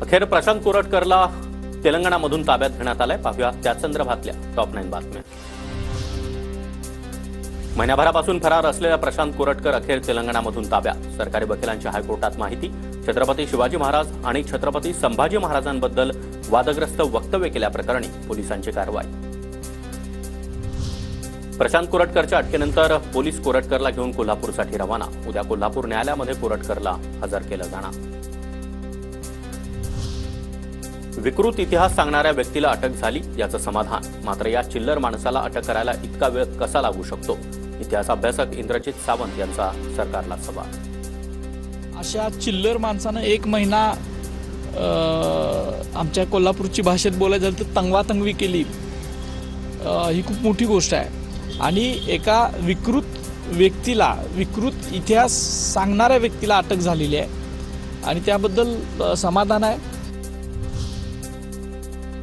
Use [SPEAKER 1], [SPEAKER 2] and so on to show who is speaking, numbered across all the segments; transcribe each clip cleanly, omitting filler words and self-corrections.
[SPEAKER 1] अखेर प्रशांत कोरटकरला तेलंगणामधून ताब्यात घेण्यात आलंय। पाहूया त्या संदर्भातल्या टॉप 9 बातम्या। महिन्याभरापासून फरार असलेला प्रशांत कोरटकर अखेर तेलंगणामधून ताब्यात। सरकारी वकिलांची हायकोर्टात माहिती। छत्रपती शिवाजी महाराज आणि छत्रपती संभाजी महाराजांबद्दल वादग्रस्त वक्तव्य केल्याप्रकरणी पोलिसांची कारवाई। प्रशांत कोरटकरच्या अटकेनंतर पोलीस कोरटकरला घेऊन कोल्हापूरसाठी रवाना। उद्या कोल्हापूर न्यायालयामध्ये कोरटकरला हजर केलं जाणार। विकृत इतिहास सांगणाऱ्या व्यक्तीला अटक झाली याचं समाधान, मात्र या चिल्लर माणसाला अटक करायला इतका वेळ कसा लागू शकतो? इतिहास अभ्यासक इंद्रजित सावंत यांचा सरकारला सवाल।
[SPEAKER 2] अशा चिल्लर माणसानं 1 महिना आमच्या कोल्हापूरची भाषेत बोलायचं झालं तर तंगवातंगवी केली, ही खूप मोठी गोष्ट आहे। आणि एका विकृत व्यक्तीला, विकृत इतिहास सांगणाऱ्या व्यक्तीला अटक झालेली आहे आणि त्याबद्दल समाधान आहे।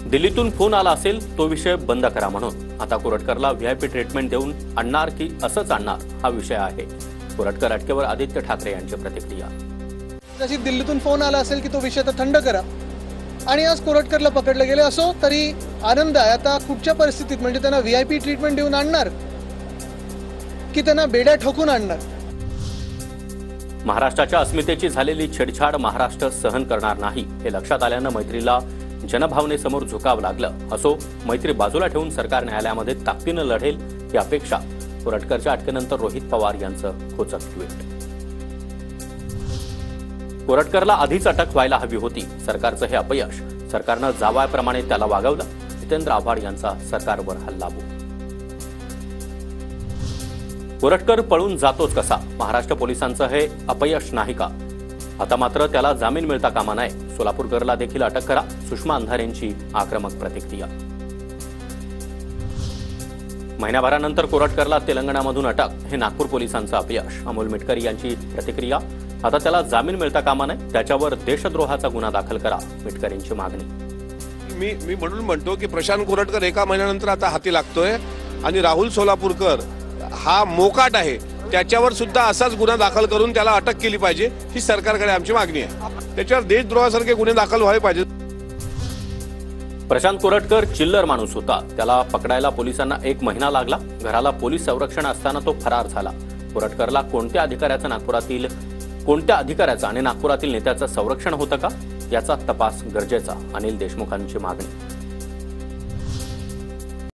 [SPEAKER 1] दिल्लीतून फोन आला असेल तो विषय बंद करा म्हणून आता कोरटकरला व्हीआयपी ट्रीटमेंट देऊन आणणार की असंच आणणार हा विषय आहे। कोरटकर अटकेवर आदित्य ठाकरे यांची प्रतिक्रिया।
[SPEAKER 3] जशी दिल्लीतून फोन आला असेल की तो विषय तर थंड करा आणि आज कोरटकरला पकडले गेले असो तरी आनंद आहे। आता कुठच्या परिस्थितीत म्हणजे त्यांना व्हीआयपी ट्रीटमेंट देऊन आणणार की त्यांना बेड्या ठोकून आणणार?
[SPEAKER 1] महाराष्ट्राच्या अस्मितेची झालेली छेडछाड महाराष्ट्र सहन करणार नाही हे लक्षात आल्यानं मैत्रीला जनभावनेसमोर झुकावं लागलं। असो, मैत्री बाजूला ठेवून सरकार न्यायालयामध्ये ताकदीनं लढेल ही अपेक्षा। कोरटकरच्या अटकेनंतर रोहित पवार यांचं खोचक ट्विट। कोरटकरला आधीच अटक व्हायला हवी होती। सरकारचं हे अपयश। सरकारनं जावायाप्रमाणे त्याला वागवलं। जितेंद्र आव्हाड यांचा सरकारवर हल्लाबोल। कोरटकर पळून जातोच कसा? महाराष्ट्र पोलिसांचं हे अपयश नाही का? आता मात्र त्याला जामीन मिळता कामा नये। सोलापूरकरला देखील अटक करा, सुषमा अंधारेंची आक्रमक प्रतिक्रिया। महिन्याभरानंतर कोरटकरला तेलंगणामधून अटक, हे नागपूर पोलिसांचं अपयश। अमोल मिटकरी यांची प्रतिक्रिया। आता त्याला जामीन मिळता कामा नये, त्याच्यावर देशद्रोहाचा गुन्हा दाखल करा, मिटकरींची मागणी।
[SPEAKER 4] मी म्हणून म्हणतो की प्रशांत कोरटकर 1 महिन्यानंतर आता हाती लागतोय आणि राहुल सोलापूरकर हा मोकाट आहे, त्याच्यावर सुद्धा असाच गुन्हा दाखल करून त्याला अटक केली पाहिजे ही सरकारकडे आमची मागणी आहे। त्याच्यावर देशद्रोहासारखे गुन्हे दाखल व्हायला पाहिजे।
[SPEAKER 1] प्रशांत कोरटकर चिल्लर माणूस होता। त्याला पकडायला पोलिसांना 1 महिना लागला। घराला पोलीस संरक्षण असताना तो फरार झाला। कोरटकरला कोणत्या अधिकाऱ्याचं आणि नागपुरातील नेत्याचं संरक्षण होतं का? याचा तपास गरजेचा, अनिल देशमुखांची मागणी।